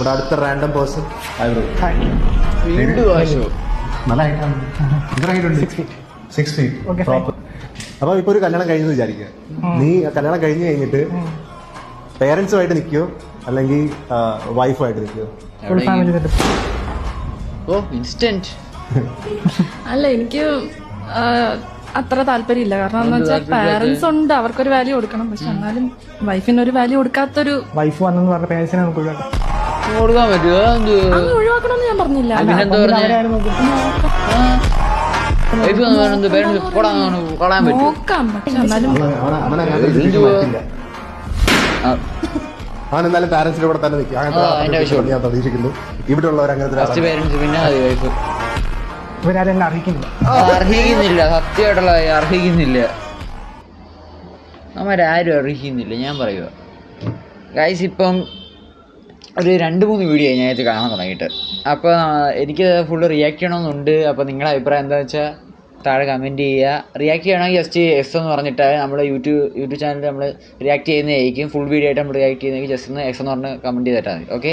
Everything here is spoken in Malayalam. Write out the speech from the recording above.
ഇവിടെ അടുത്ത റാൻഡം പേഴ്സൺ. നല്ല ഹൈറ്റാണ്. എത്ര ഹൈറ്റ് ഉണ്ട്? 6 feet. അപ്പൊ ഇപ്പൊ ഒരു കല്യാണം കഴിഞ്ഞെന്ന് വിചാരിക്കുക. നീ കല്യാണം കഴിഞ്ഞ് കഴിഞ്ഞിട്ട് പേരൻസുമായിട്ട് നിൽക്കുവോ അല്ലെങ്കിൽ വൈഫുമായിട്ട് നിൽക്കുവോ? അല്ല, എനിക്ക് അത്ര താല്പര്യമില്ല. കാരണം എന്ന് വെച്ചാൽ പാരന്റ്സ് ഉണ്ട്, അവർക്കൊരു വാല്യൂ കൊടുക്കണം. പക്ഷെ എന്നാലും വൈഫിന് ഒരു വാല്യൂ കൊടുക്കാത്തൊരു വൈഫ് വന്നെന്ന് പറഞ്ഞ പേരൻസിനെ നമുക്ക് കൊടുക്കാൻ പറ്റുമോ? അങ്ങനെ ഒഴിവാക്കണമെന്ന് ഞാൻ പറഞ്ഞില്ല. നോക്കാം, പക്ഷെ എന്നാലും അവൻ എന്തായാലും പാരന്റ്സിന്റെ കൂടെ തന്നെ നിൽക്കും. അങ്ങനത്തെ ഞാൻ പ്രതീക്ഷിക്കുന്നു. ഇവിടെ ഉള്ളവർ അങ്ങനത്തെ ഇവരാരെല്ലാം അറിയിക്കുന്നില്ല. സത്യമായിട്ടുള്ള അർഹിക്കുന്നില്ല. നമ്മരാരും അർഹിക്കുന്നില്ല. ഞാൻ പറയുക ഗൈസ്, ഇപ്പം ഒരു 2-3 വീഡിയോ ഞാൻ ഇത് കാണാൻ തുടങ്ങിയിട്ട്. അപ്പോൾ എനിക്ക് ഫുള്ള് റിയാക്ട് ചെയ്യണമെന്നുണ്ട്. അപ്പോൾ നിങ്ങളുടെ അഭിപ്രായം എന്താണെന്ന് വെച്ചാൽ താഴെ കമൻറ്റ് ചെയ്യുക. റിയാക്ട് ചെയ്യണമെങ്കിൽ ജസ്റ്റ് എസ് എന്ന് പറഞ്ഞിട്ട് നമ്മൾ യൂട്യൂബ് ചാനലിൽ നമ്മൾ റിയാക്ട് ചെയ്യുന്നതായിരിക്കും. ഫുൾ വീഡിയോ ആയിട്ട് നമ്മൾ റിയാക്ട് ചെയ്യുന്നതായിരിക്കും. ജസ്റ്റ് ഒന്ന് എസ് എന്ന് പറഞ്ഞ് കമൻറ്റ് ചെയ്തിട്ടാൽ മതി. ഓക്കെ.